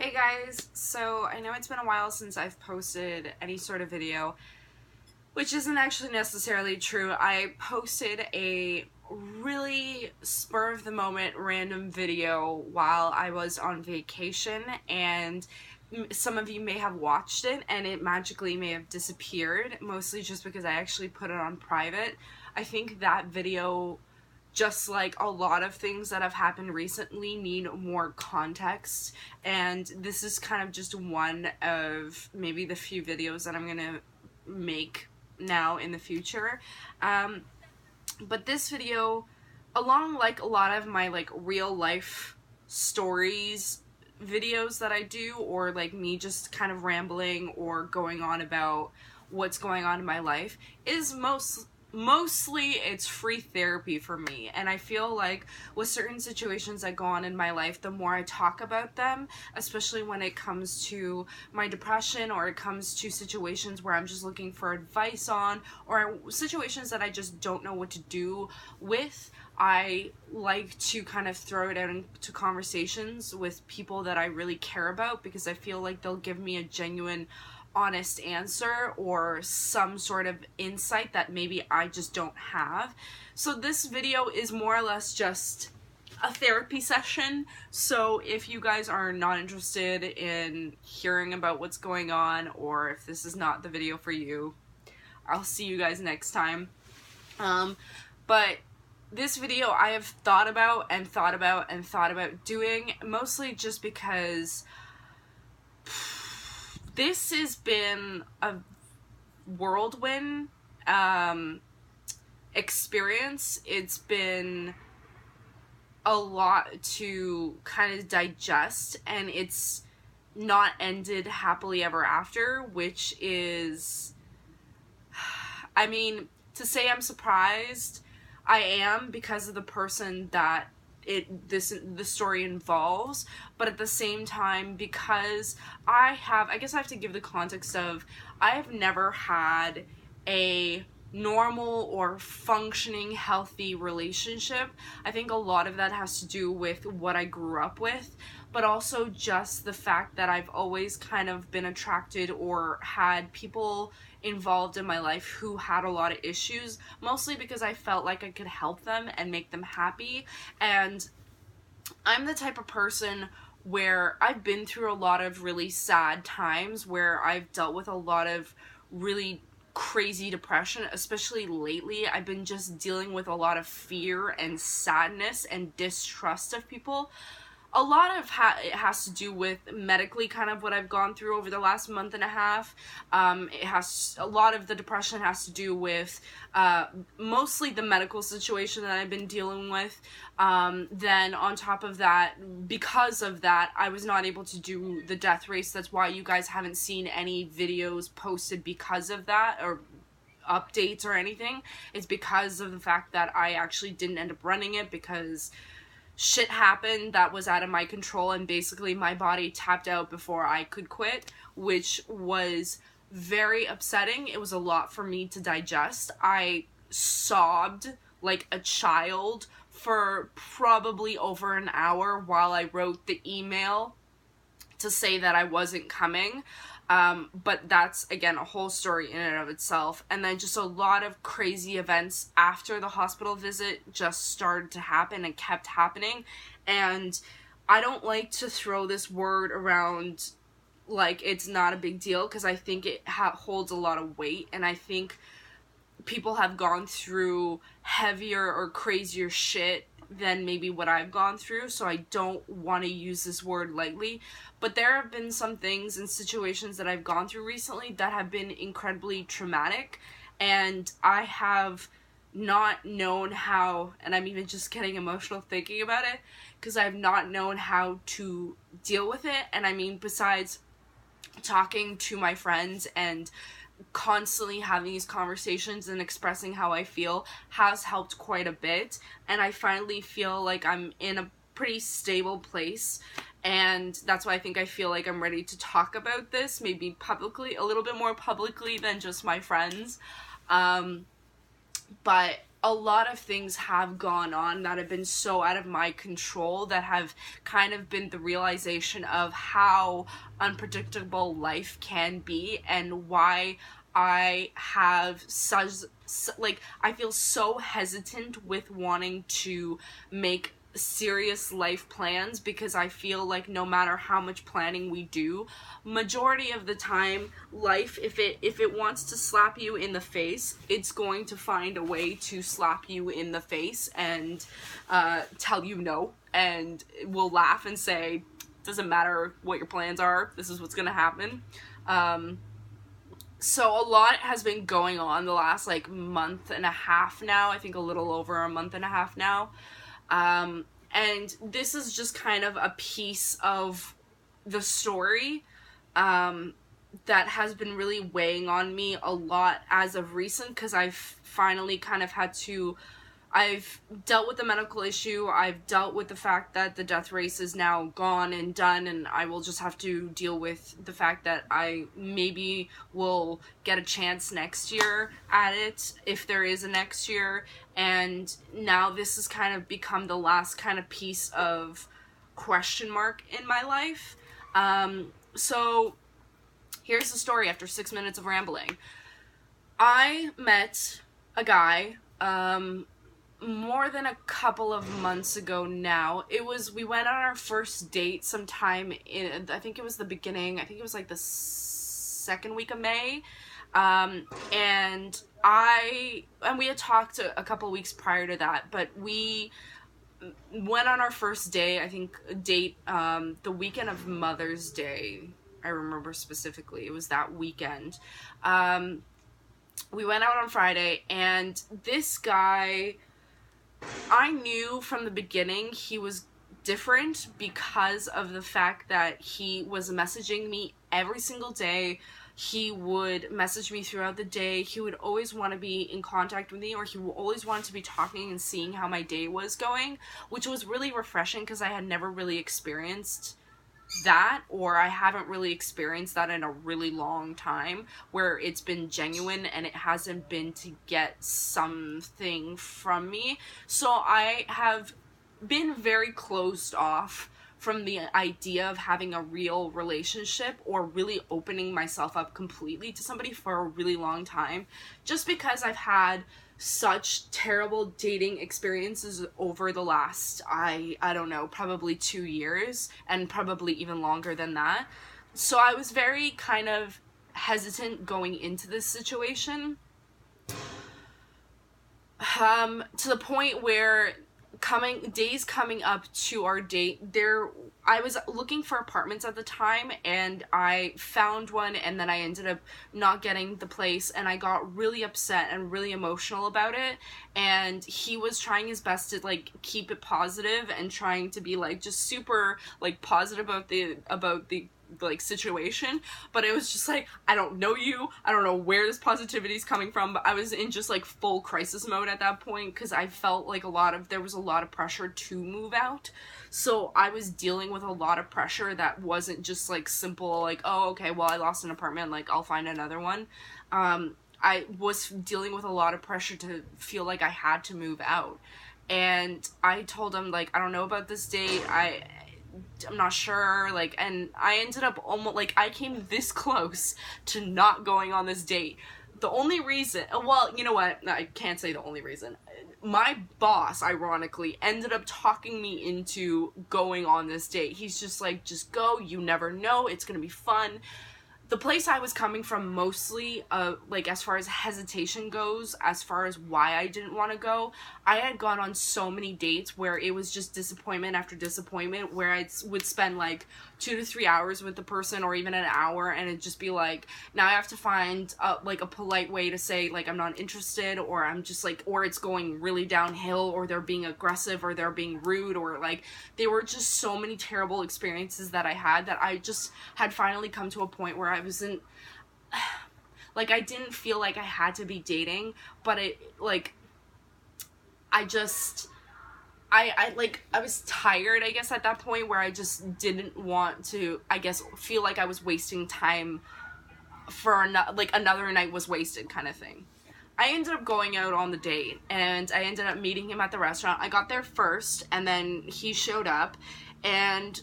Hey guys, so I know it's been a while since I've posted any sort of video, which isn't actually necessarily true. I posted a really spur of the moment random video while I was on vacation, and some of you may have watched it and it magically may have disappeared, mostly just because I actually put it on private. I think that video, just like a lot of things that have happened recently, need more context, and this is kind of just one of maybe the few videos that I'm gonna make now in the future. But this video, along like a lot of my like real life stories videos that I do, or like me just kind of rambling or going on about what's going on in my life, is mostly it's free therapy for me. And I feel like with certain situations that go on in my life, the more I talk about them, especially when it comes to my depression, or it comes to situations where I'm just looking for advice on, or situations that I just don't know what to do with, I like to kind of throw it out into conversations with people that I really care about, because I feel like they'll give me a genuine, honest answer or some sort of insight that maybe I just don't have. So this video is more or less just a therapy session. So if you guys are not interested in hearing about what's going on, or if this is not the video for you, I'll see you guys next time. But this video I have thought about and thought about and thought about doing, mostly just because this has been a whirlwind experience. It's been a lot to kind of digest, and it's not ended happily ever after, which is, I mean, to say I'm surprised, I am, because of the person that the story involves, but at the same time, because I guess I have to give the context of, I have never had a normal or functioning healthy relationship. I think a lot of that has to do with what I grew up with, but also just the fact that I've always kind of been attracted or had people involved in my life who had a lot of issues, mostly because I felt like I could help them and make them happy. And I'm the type of person where I've been through a lot of really sad times, where I've dealt with a lot of really crazy depression. Especially lately, I've been just dealing with a lot of fear and sadness and distrust of people. A lot of it has to do with medically, kind of what I've gone through over the last month and a half. A lot of the depression has to do with mostly the medical situation that I've been dealing with. Then on top of that, because of that, I was not able to do the death race. That's why you guys haven't seen any videos posted because of that, or updates or anything. It's because of the fact that I actually didn't end up running it, because shit happened that was out of my control, and basically my body tapped out before I could quit, which was very upsetting. It was a lot for me to digest. I sobbed like a child for probably over an hour while I wrote the email to say that I wasn't coming. But that's, again, a whole story in and of itself. And then just a lot of crazy events after the hospital visit just started to happen and kept happening. And I don't like to throw this word around like it's not a big deal, because I think it holds a lot of weight. And I think people have gone through heavier or crazier shit than maybe what I've gone through, so I don't want to use this word lightly. But there have been some things and situations that I've gone through recently that have been incredibly traumatic, and I have not known how, and I'm even just getting emotional thinking about it, because I've not known how to deal with it. And I mean, besides talking to my friends and constantly having these conversations and expressing how I feel has helped quite a bit, and I finally feel like I'm in a pretty stable place, and that's why I feel like I'm ready to talk about this, maybe publicly, a little bit more publicly than just my friends. But a lot of things have gone on that have been so out of my control, that have kind of been the realization of how unpredictable life can be, and why I have like, I feel so hesitant with wanting to make serious life plans, because I feel like no matter how much planning we do, majority of the time, life, if it wants to slap you in the face, it's going to find a way to slap you in the face and tell you no, and will laugh and say, doesn't matter what your plans are, this is what's gonna happen. So a lot has been going on the last like month and a half now. I think a little over a month and a half now. And this is just kind of a piece of the story that has been really weighing on me a lot as of recent, because I've finally kind of had to, I've dealt with the medical issue, I've dealt with the fact that the death race is now gone and done, and I will just have to deal with the fact that I maybe will get a chance next year at it, if there is a next year, and now this has kind of become the last kind of piece of question mark in my life. So here's the story after 6 minutes of rambling. I met a guy, more than a couple of months ago now. We went on our first date sometime in, I think it was the beginning, I think it was like the second week of May. And we had talked a couple weeks prior to that, but we went on our first day, I think, the weekend of Mother's Day. I remember specifically, it was that weekend. We went out on Friday, and this guy, I knew from the beginning he was different because of the fact that he was messaging me every single day. He would message me throughout the day. He would always want to be in contact with me, or he would always want to be talking and seeing how my day was going, which was really refreshing because I had never really experienced that, or I haven't really experienced that in a really long time, where it's been genuine and it hasn't been to get something from me. So I have been very closed off from the idea of having a real relationship or really opening myself up completely to somebody for a really long time, just because I've had such terrible dating experiences over the last, I don't know, probably 2 years, and probably even longer than that. So I was very kind of hesitant going into this situation, to the point where days coming up to our date, I was looking for apartments at the time, and I found one, and then I ended up not getting the place, and I got really upset and really emotional about it. And he was trying his best to like keep it positive and trying to be like just super like positive about the like situation, but it was just like, I don't know you, I don't know where this positivity is coming from, but I was in just like full crisis mode at that point, because I felt like there was a lot of pressure to move out. So I was dealing with a lot of pressure that wasn't just like simple like, oh okay, well I lost an apartment, like I'll find another one. I was dealing with a lot of pressure to feel like I had to move out. And I told him, like, I don't know about this date, I'm not sure, like, and I ended up almost, like, I came this close to not going on this date. The only reason, well, you know what, I can't say the only reason. My boss, ironically, ended up talking me into going on this date. He's just like, just go, you never know, it's gonna be fun. The place I was coming from mostly, like, as far as hesitation goes, as far as why I didn't want to go, I had gone on so many dates where it was just disappointment after disappointment, where I would spend, like, 2 to 3 hours with the person, or even an hour, and it'd just be like, now I have to find, like, a polite way to say, like, I'm not interested, or I'm just, like, or it's going really downhill, or they're being aggressive, or they're being rude, or, like, there were just so many terrible experiences that I had, that I just had finally come to a point where I wasn't, like, I didn't feel like I had to be dating, but it, like, I was tired, I guess, at that point, where I just didn't want to, I guess, feel like I was wasting time for another night was wasted kind of thing. I ended up going out on the date, and I ended up meeting him at the restaurant. I got there first, and then he showed up, and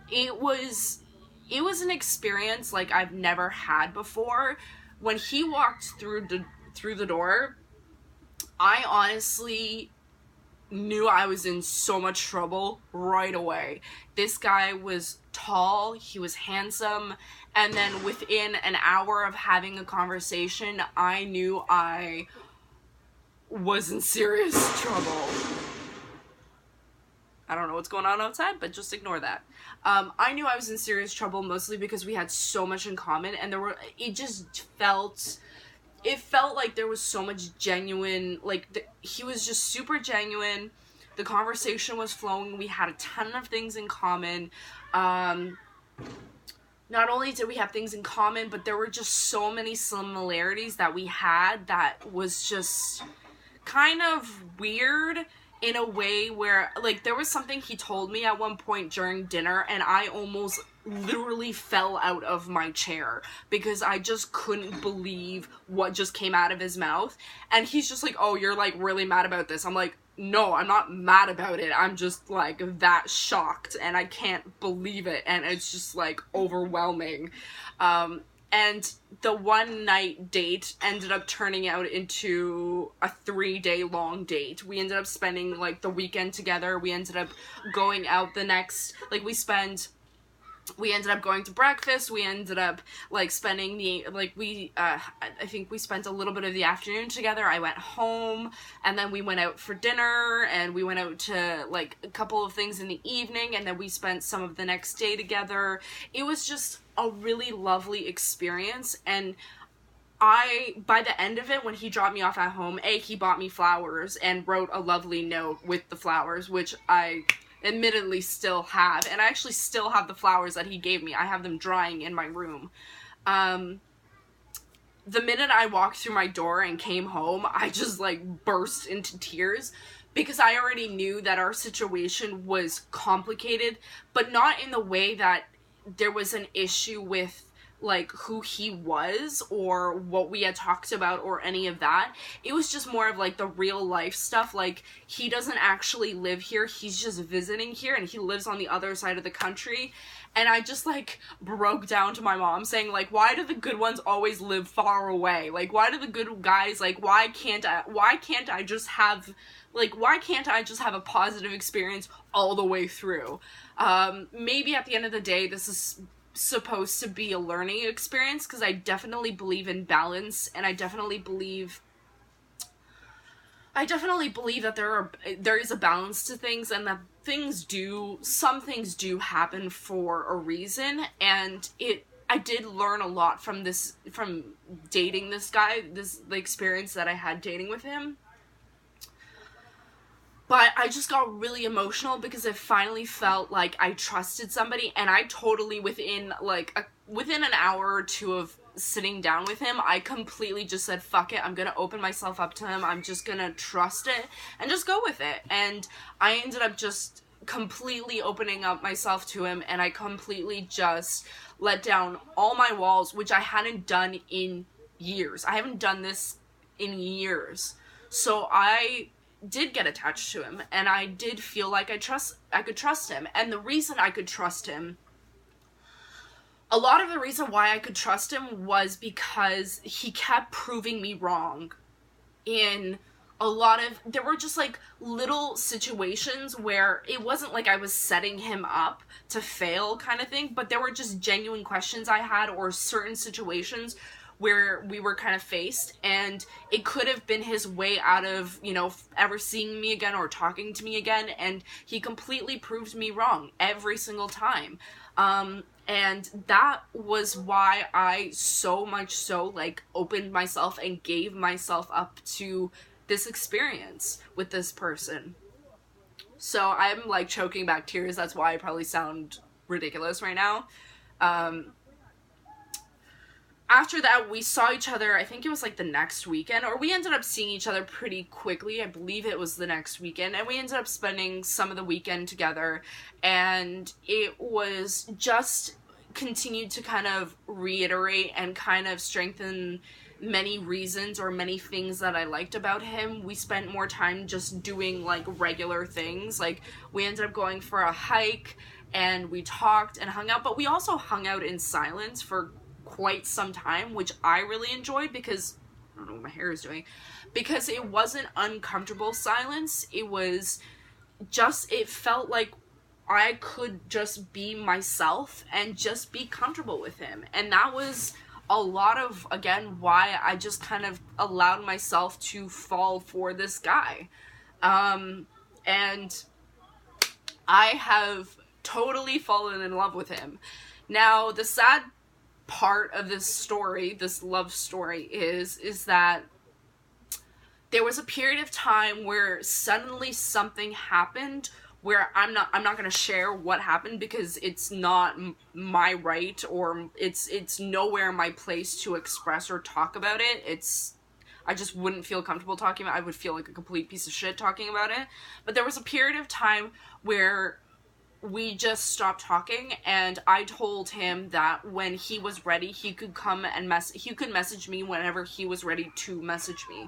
it was an experience like I've never had before. When he walked through the door, I honestly knew I was in so much trouble right away. This guy was tall, he was handsome, and then within an hour of having a conversation, I knew I was in serious trouble. I don't know what's going on outside, but just ignore that. I knew I was in serious trouble mostly because we had so much in common, and it felt like there was so much genuine, like, he was just super genuine. The conversation was flowing. We had a ton of things in common. Not only did we have things in common, but there were just so many similarities that we had that was just kind of weird in a way where, like, there was something he told me at one point during dinner, and I almost literally fell out of my chair because I just couldn't believe what just came out of his mouth. And he's just like, oh, you're, like, really mad about this. I'm like, no, I'm not mad about it. I'm just, like, that shocked, and I can't believe it, and it's just, like, overwhelming. And the one night date ended up turning out into a 3-day long date. We ended up spending, like, the weekend together. We ended up going out the next, like, we ended up going to breakfast. We ended up, like, spending I think we spent a little bit of the afternoon together. I went home, and then we went out for dinner, and we went out to, like, a couple of things in the evening, and then we spent some of the next day together. It was just a really lovely experience, and by the end of it, when he dropped me off at home, he bought me flowers and wrote a lovely note with the flowers, which I admittedly still have, and I actually still have the flowers that he gave me. I have them drying in my room. The minute I walked through my door and came home, I just, like, burst into tears because I already knew that our situation was complicated, but not in the way that there was an issue with, like, who he was or what we had talked about or any of that. It was just more of, like, the real life stuff. Like, he doesn't actually live here. He's just visiting here, and he lives on the other side of the country. And I just, like, broke down to my mom saying, like, why do the good ones always live far away? Like, why do the good guys, like, why can't I just have a positive experience all the way through? Maybe at the end of the day, this is supposed to be a learning experience, because I definitely believe in balance, and I definitely believe that there is a balance to things, and that some things do happen for a reason, and I did learn a lot from dating this guy, the experience that I had dating with him. But I just got really emotional because it finally felt like I trusted somebody, and I totally, within an hour or two of sitting down with him, I completely just said, fuck it, I'm gonna open myself up to him, I'm just gonna trust it, and just go with it. And I ended up just completely opening up myself to him, and I completely just let down all my walls, which I hadn't done in years. I haven't done this in years. So I did get attached to him, and I did feel like I could trust him. And the reason I could trust him, a lot of the reason why I could trust him was because he kept proving me wrong in there were just, like, little situations where it wasn't like I was setting him up to fail kind of thing, but there were just genuine questions I had, or certain situations where we were kind of faced, and it could have been his way out of, ever seeing me again or talking to me again, and he completely proved me wrong every single time. And that was why I so much so, like, opened myself and gave myself up to this experience with this person. So I'm, like, choking back tears. That's why I probably sound ridiculous right now. After that, we saw each other, I think it was, like, the next weekend, or we ended up seeing each other pretty quickly. I believe it was the next weekend, and we ended up spending some of the weekend together, and it was just continued to kind of reiterate and kind of strengthen many reasons or many things that I liked about him. We spent more time just doing like regular things. Like we ended up going for a hike and we talked and hung out, but we also hung out in silence for quite some time, which I really enjoyed because I don't know what my hair is doing, because it wasn't uncomfortable silence. It was just, it felt like I could just be myself and just be comfortable with him. And that was a lot of, again, why I just kind of allowed myself to fall for this guy. And I have totally fallen in love with him. Now, the sad part of this story, this love story, is that there was a period of time where suddenly something happened where I'm not going to share what happened because it's not my right, or it's nowhere my place to express or talk about it. I just wouldn't feel comfortable talking about it. I would feel like a complete piece of shit talking about it. But there was a period of time where we just stopped talking, and I told him that when he was ready, he could come and he could message me whenever he was ready to message me.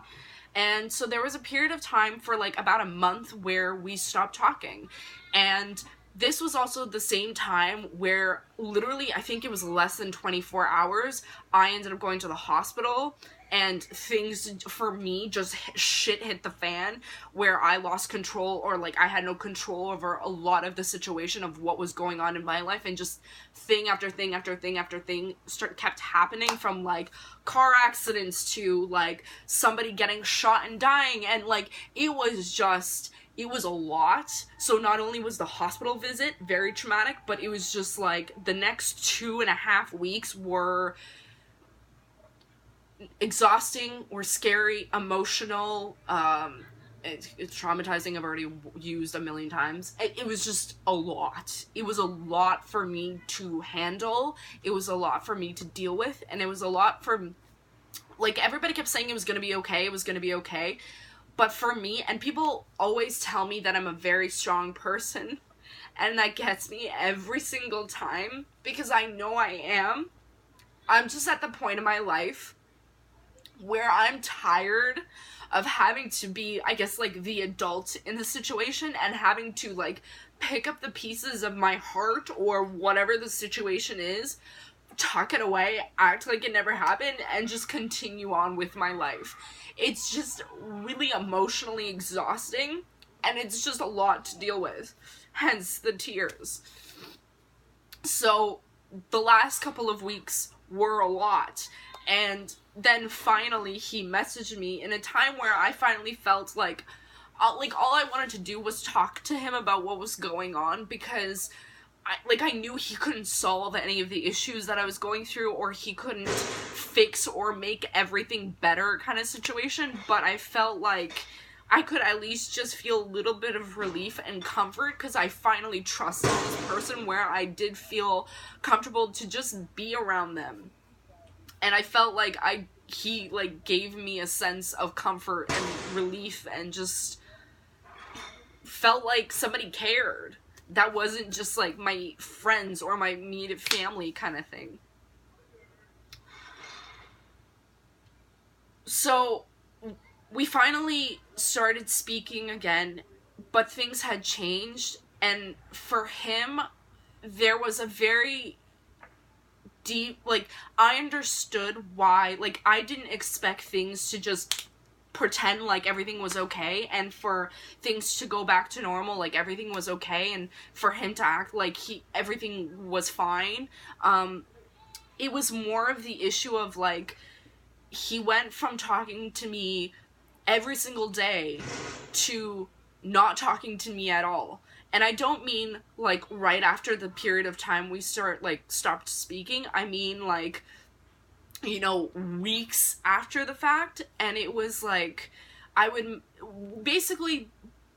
And so there was a period of time for like about a month where we stopped talking. And this was also the same time where literally, I think it was less than 24 hours, I ended up going to the hospital, and things for me just shit hit the fan, where I lost control, or like I had no control over a lot of the situation of what was going on in my life, and just thing after thing after thing after thing kept happening, from like car accidents to like somebody getting shot and dying, and like it was a lot. So not only was the hospital visit very traumatic, but it was just like the next 2.5 weeks were exhausting or scary, emotional, it's traumatizing. I've already used a million times. It was just a lot. It was a lot for me to handle. It was a lot for me to deal with, and it was a lot for, like, everybody kept saying it was gonna be okay, it was gonna be okay, but for me, and people always tell me that I'm a very strong person, and that gets me every single time, because I know I am. I'm just at the point in my life where I'm tired of having to be, I guess, like, the adult in the situation, and having to, like, pick up the pieces of my heart, or whatever the situation is, tuck it away, act like it never happened, and just continue on with my life. It's just really emotionally exhausting, and it's just a lot to deal with, hence the tears. So, the last couple of weeks were a lot, and then finally he messaged me in a time where I finally felt like all I wanted to do was talk to him about what was going on, because I knew he couldn't solve any of the issues that I was going through, or he couldn't fix or make everything better kind of situation, but I felt like I could at least just feel a little bit of relief and comfort, because I finally trusted this person where I did feel comfortable to just be around them. And I felt like he gave me a sense of comfort and relief, and just felt like somebody cared. That wasn't just like my friends or my immediate family kind of thing. So we finally started speaking again, but things had changed, and for him, there was a very deep, like, I understood why, like, I didn't expect things to just pretend like everything was okay, and for things to go back to normal, like everything was okay, and for him to act like everything was fine. It was more of the issue of, like, he went from talking to me every single day to not talking to me at all. And I don't mean, like, right after the period of time we stopped speaking. I mean, like, you know, weeks after the fact. And it was, like, I would, basically,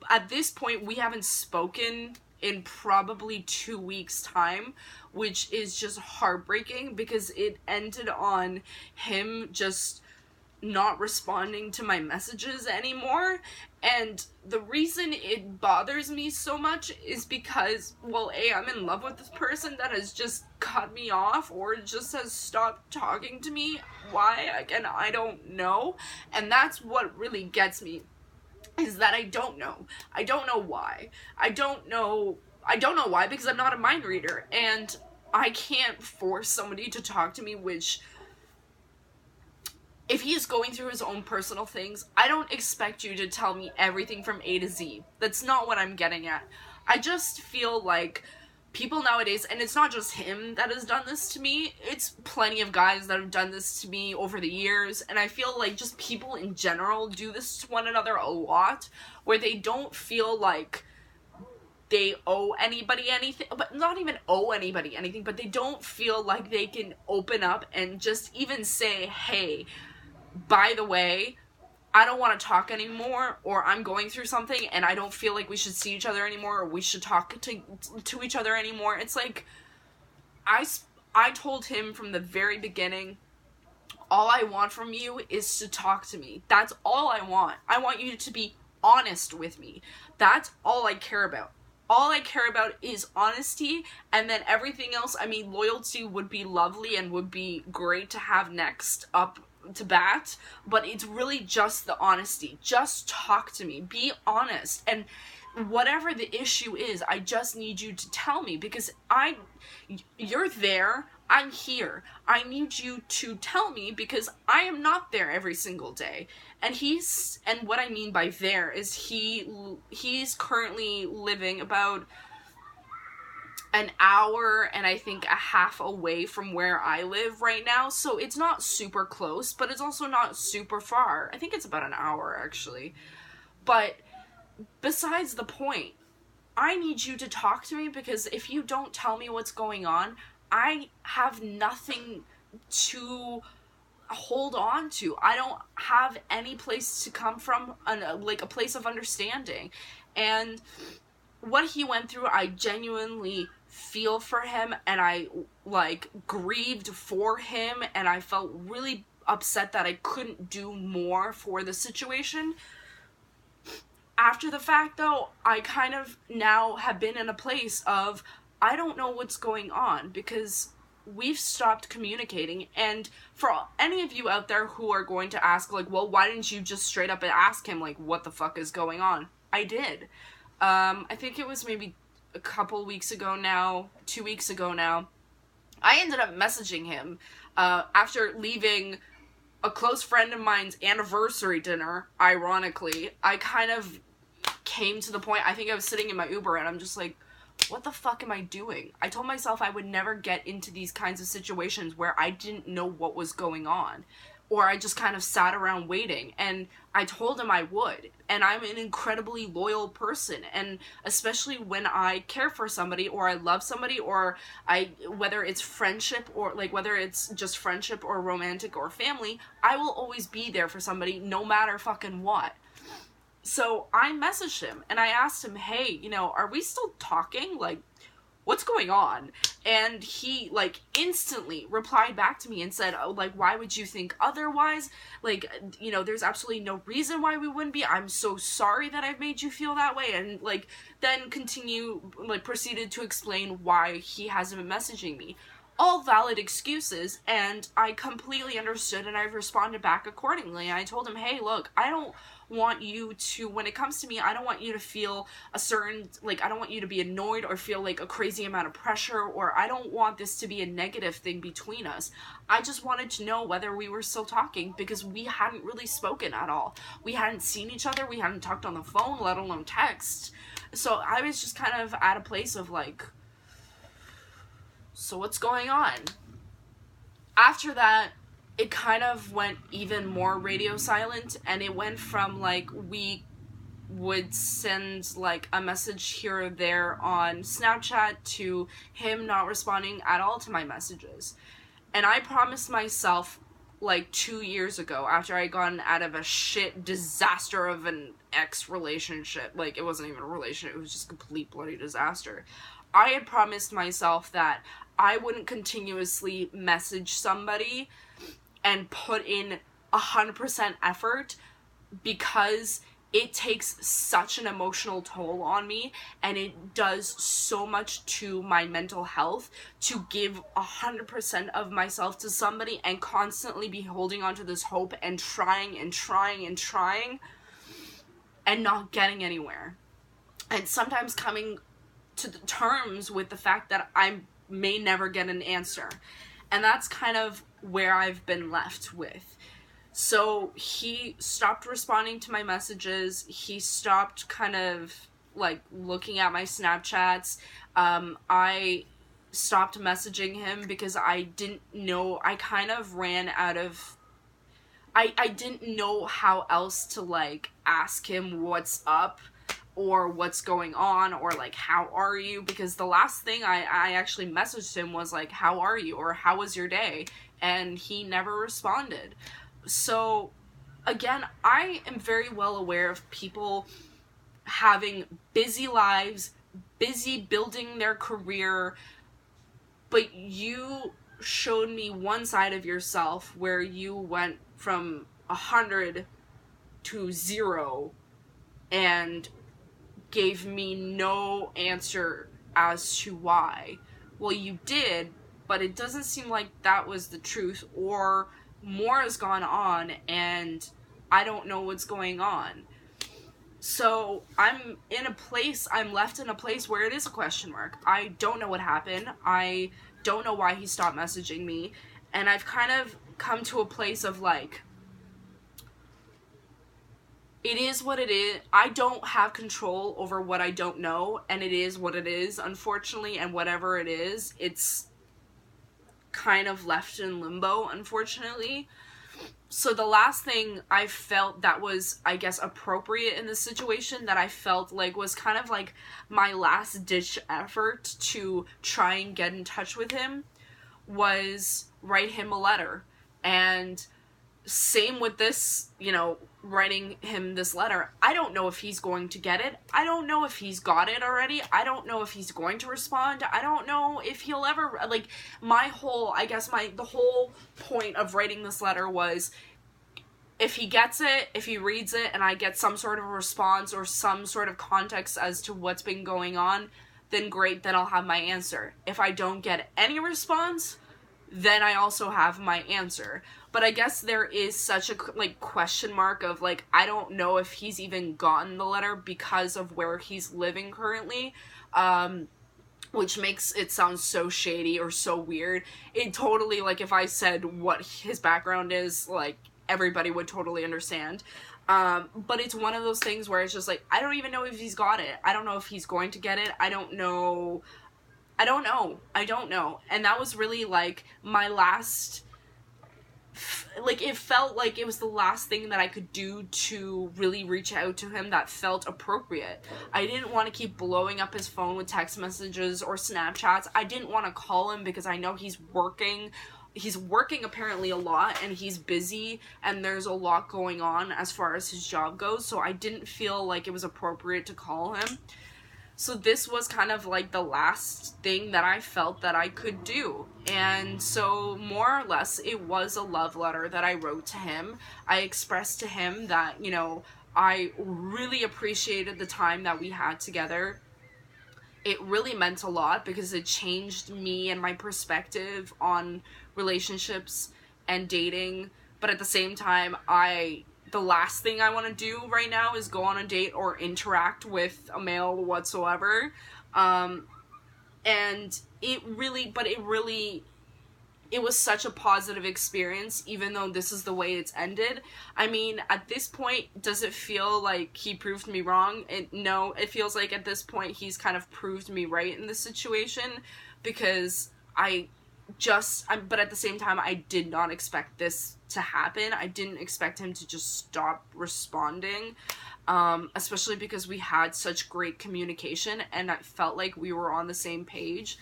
at this point, we haven't spoken in probably 2 weeks' time, which is just heartbreaking, because it ended on him just not responding to my messages anymore. And the reason it bothers me so much is because, well, A, I'm in love with this person that has just cut me off or just has stopped talking to me. Why? Again, I don't know. And that's what really gets me, is that I don't know. I don't know why. I don't know why, because I'm not a mind reader. And I can't force somebody to talk to me, which, if he's going through his own personal things, I don't expect you to tell me everything from A to Z. That's not what I'm getting at. I just feel like people nowadays, and it's not just him that has done this to me, it's plenty of guys that have done this to me over the years, and I feel like just people in general do this to one another a lot, where they don't feel like they owe anybody anything, but not even owe anybody anything, but they don't feel like they can open up and just even say, hey, by the way, I don't want to talk anymore, or I'm going through something and I don't feel like we should see each other anymore, or we should talk to each other anymore. It's like, I told him from the very beginning, all I want from you is to talk to me. That's all I want. I want you to be honest with me. That's all I care about. All I care about is honesty, and then everything else, I mean, loyalty would be lovely and would be great to have next up to bat, but it's really just the honesty. Just talk to me. Be honest. And whatever the issue is, I just need you to tell me, because you're there, I'm here. I need you to tell me, because I am not there every single day. And what I mean by there is he's currently living about an hour and I think a half away from where I live right now, so it's not super close, but it's also not super far. I think it's about an hour, actually. But besides the point, I need you to talk to me, because if you don't tell me what's going on, I have nothing to hold on to. I don't have any place to come from, like a place of understanding. And what he went through, I genuinely feel for him, and I like grieved for him, and I felt really upset that I couldn't do more for the situation. After the fact, though, I kind of now have been in a place of, I don't know what's going on, because we've stopped communicating. And for any of you out there who are going to ask, like, well, why didn't you just straight up and ask him, like, what the fuck is going on? I did. I think it was maybe a couple weeks ago now, 2 weeks ago now. I ended up messaging him after leaving a close friend of mine's anniversary dinner, ironically. I kind of came to the point, I think I was sitting in my Uber, and I'm just like, what the fuck am I doing? I told myself I would never get into these kinds of situations where I didn't know what was going on, or I just kind of sat around waiting, and I told him I would. And I'm an incredibly loyal person, and especially when I care for somebody, or I love somebody, or whether it's friendship, or like whether it's just friendship or romantic or family, I will always be there for somebody no matter fucking what. So I messaged him and I asked him, hey, are we still talking? Like, what's going on? And he, like, instantly replied back to me and said, oh, like, why would you think otherwise? Like, there's absolutely no reason why we wouldn't be. I'm so sorry that I've made you feel that way. And, like, then proceeded to explain why he hasn't been messaging me. All valid excuses, and I completely understood, and I've responded back accordingly. And I told him, hey, look, I don't want you to, when it comes to me, I don't want you to feel I don't want you to be annoyed or feel like a crazy amount of pressure, or I don't want this to be a negative thing between us. I just wanted to know whether we were still talking, because we hadn't really spoken at all. We hadn't seen each other, we hadn't talked on the phone, let alone text. So I was just kind of at a place of like, so what's going on? After that, it kind of went even more radio silent, and it went from, like, we would send, like, a message here or there on Snapchat to him not responding at all to my messages. And I promised myself, like, 2 years ago, after I gotten out of a shit disaster of an ex-relationship, like, it wasn't even a relationship, it was just complete bloody disaster. I had promised myself that I wouldn't continuously message somebody and put in 100% effort, because it takes such an emotional toll on me, and it does so much to my mental health to give 100% of myself to somebody and constantly be holding on to this hope and trying and trying and trying and not getting anywhere. And sometimes coming to the terms with the fact that I may never get an answer. And that's kind of where I've been left with. So he stopped responding to my messages. He stopped kind of like looking at my Snapchats. I stopped messaging him because I didn't know, I kind of ran out of, I didn't know how else to like ask him what's up or what's going on, or like, how are you? Because the last thing I actually messaged him was like, how are you? Or how was your day? And he never responded. So again, I am very well aware of people having busy lives, busy building their career, but you showed me one side of yourself where you went from 100 to 0 and gave me no answer as to why. Well, you did, but it doesn't seem like that was the truth, or more has gone on and I don't know what's going on. So I'm left in a place where it is a question mark. I don't know what happened. I don't know why he stopped messaging me. And I've kind of come to a place of like, it is what it is. I don't have control over what I don't know, and it is what it is, unfortunately, and whatever it is, it's kind of left in limbo, unfortunately. So the last thing I felt that was, I guess, appropriate in this situation, that I felt like was kind of like my last ditch effort to try and get in touch with him, was write him a letter. And same with this, writing him this letter. I don't know if he's going to get it. I don't know if he's got it already. I don't know if he's going to respond. I don't know if he'll ever, like, the whole point of writing this letter was, if he gets it, if he reads it, and I get some sort of response or some sort of context as to what's been going on, then great, then I'll have my answer. If I don't get any response, then I also have my answer. But I guess there is such a question mark of I don't know if he's even gotten the letter because of where he's living currently, which makes it sound so shady or so weird. It totally, if I said what his background is, everybody would totally understand. But it's one of those things where it's just I don't even know if he's got it. I don't know if he's going to get it. I don't know. And that was really my last, it felt like it was the last thing that I could do to really reach out to him that felt appropriate. I didn't want to keep blowing up his phone with text messages or Snapchats. I didn't want to call him because I know he's working. He's working apparently a lot, and he's busy, and there's a lot going on as far as his job goes, so I didn't feel like it was appropriate to call him. So this was kind of the last thing that I felt that I could do. And so more or less it was a love letter that I wrote to him. I expressed to him that, I really appreciated the time that we had together. It really meant a lot because it changed me and my perspective on relationships and dating. But at the same time, the last thing I want to do right now is go on a date or interact with a male whatsoever. And it was such a positive experience, even though this is the way it's ended. I mean, at this point, does it feel like he proved me wrong? No, it feels like at this point he's kind of proved me right in this situation, because but at the same time, I did not expect this to happen. I didn't expect him to just stop responding, especially because we had such great communication and I felt like we were on the same page.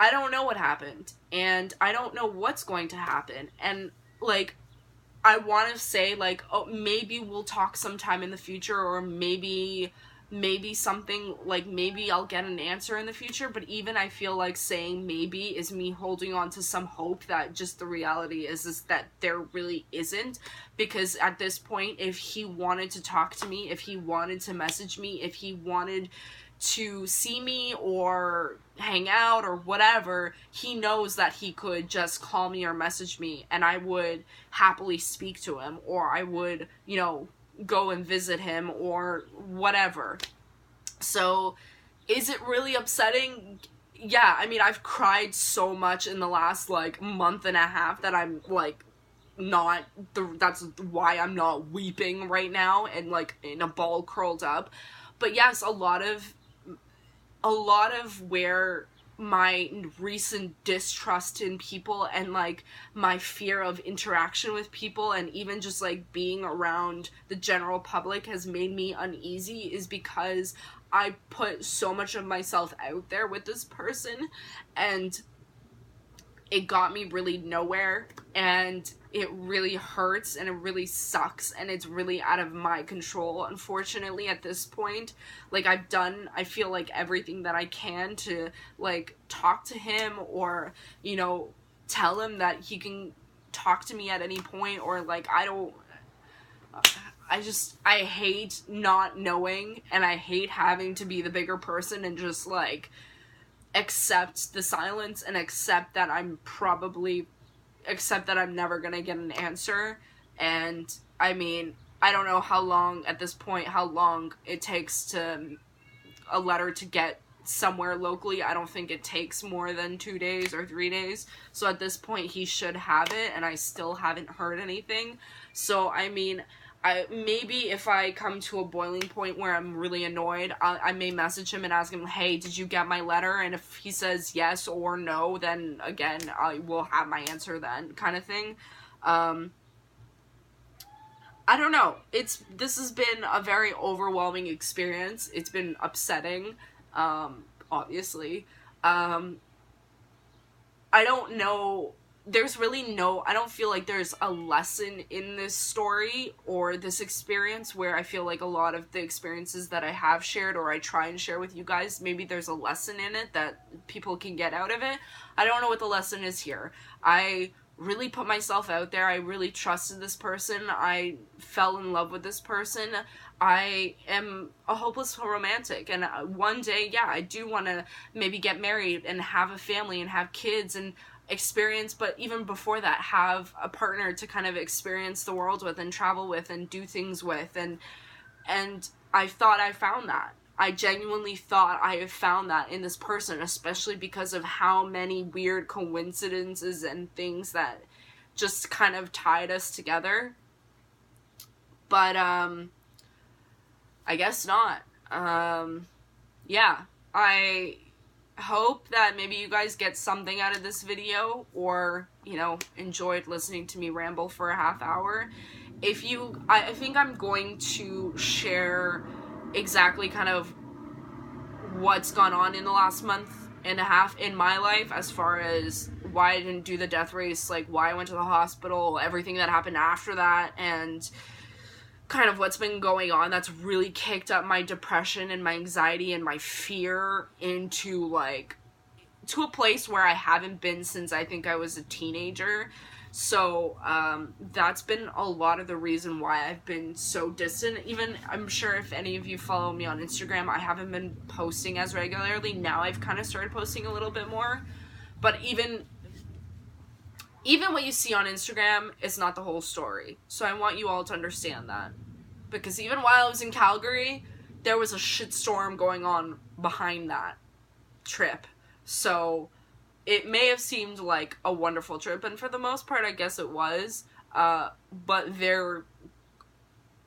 I don't know what happened, and I don't know what's going to happen. And I want to say oh, maybe we'll talk sometime in the future, or maybe maybe something, like, maybe I'll get an answer in the future, but even I feel like saying maybe is me holding on to some hope that just the reality is that there really isn't, because at this point, if he wanted to talk to me, if he wanted to message me, if he wanted to see me or hang out or whatever, he knows that he could just call me or message me, and I would happily speak to him, or I would, you know, go and visit him or whatever. So is it really upsetting? Yeah, I mean, I've cried so much in the last, like, month and a half that I'm, like, that's why I'm not weeping right now and, like, in a ball curled up. But yes, a lot of where my recent distrust in people and, like, my fear of interaction with people and even just, like, being around the general public has made me uneasy is because I put so much of myself out there with this person, and it got me really nowhere, and it really hurts, and it really sucks, and it's really out of my control, unfortunately, at this point. Like, I feel like everything that I can to, like, talk to him, or, you know, tell him that he can talk to me at any point, or, like, I hate not knowing, and I hate having to be the bigger person and just, like, accept the silence and accept that I'm never gonna get an answer. And I mean, I don't know how long it takes to a letter to get somewhere locally. I don't think it takes more than 2 days or 3 days. So at this point he should have it, and I still haven't heard anything. So I mean, maybe if I come to a boiling point where I'm really annoyed, I may message him and ask him, hey, did you get my letter? And if he says yes or no, then again, I will have my answer then, kind of thing. I don't know. This has been a very overwhelming experience. It's been upsetting, obviously. I don't know. I don't feel like there's a lesson in this story or this experience, where I feel like a lot of the experiences that I have shared or I try and share with you guys, maybe there's a lesson in it that people can get out of it. I don't know what the lesson is here. I really put myself out there. I really trusted this person. I fell in love with this person. I am a hopeless romantic, and one day, yeah, I do want to maybe get married and have a family and have kids and experience, but even before that, have a partner to kind of experience the world with and travel with and do things with, and I thought I found that. I genuinely thought I have found that in this person, especially because of how many weird coincidences and things that just kind of tied us together. But I guess not. Yeah, I hope that maybe you guys get something out of this video, or, you know, enjoyed listening to me ramble for a half hour. I think I'm going to share exactly kind of what's gone on in the last month and a half in my life, as far as why I didn't do the death race, like why I went to the hospital, everything that happened after that, and kind of what's been going on that's really kicked up my depression and my anxiety and my fear into, like, to a place where I haven't been since I think I was a teenager. So that's been a lot of the reason why I've been so distant. Even, I'm sure if any of you follow me on Instagram, I haven't been posting as regularly. Now I've kind of started posting a little bit more. But even what you see on Instagram is not the whole story. So I want you all to understand that. Because even while I was in Calgary, there was a shitstorm going on behind that trip. So it may have seemed like a wonderful trip, and for the most part, I guess it was. But there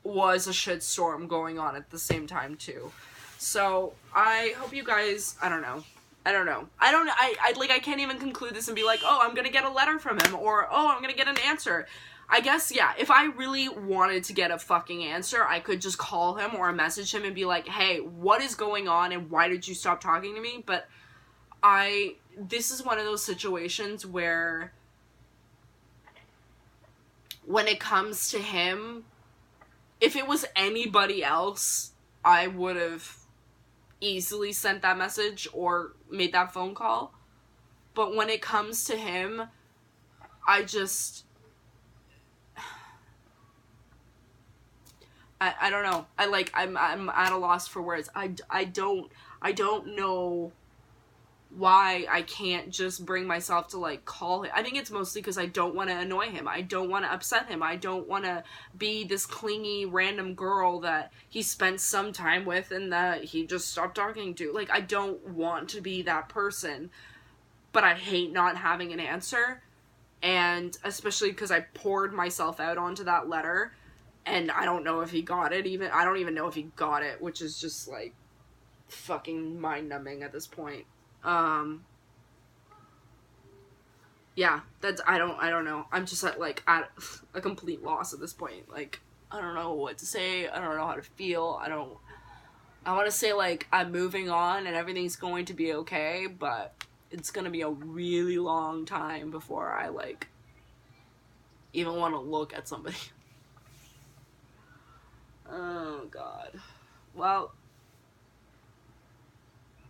was a shitstorm going on at the same time, too. So I hope you guys, I don't know. I can't even conclude this and be like, oh, I'm gonna get a letter from him, or, oh, I'm gonna get an answer. I guess, yeah, if I really wanted to get a fucking answer, I could just call him or message him and be like, hey, what is going on and why did you stop talking to me? But this is one of those situations where when it comes to him, if it was anybody else, I would have easily sent that message or made that phone call. But when it comes to him, I just... I don't know. I'm at a loss for words. I don't know why I can't just bring myself to, like, call him. I think it's mostly because I don't want to annoy him. I don't want to upset him. I don't want to be this clingy random girl that he spent some time with and that he just stopped talking to. Like, I don't want to be that person, but I hate not having an answer, and especially because I poured myself out onto that letter, and I don't know if he got it even. I don't even know if he got it, which is just, like, fucking mind-numbing at this point. Yeah, I don't know. I'm just at a complete loss at this point. Like, I don't know what to say. I don't know how to feel. I want to say, like, I'm moving on and everything's going to be okay, but it's gonna be a really long time before I, like, even want to look at somebody. Oh, God. Well,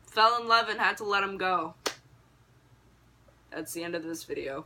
fell in love and had to let him go. That's the end of this video.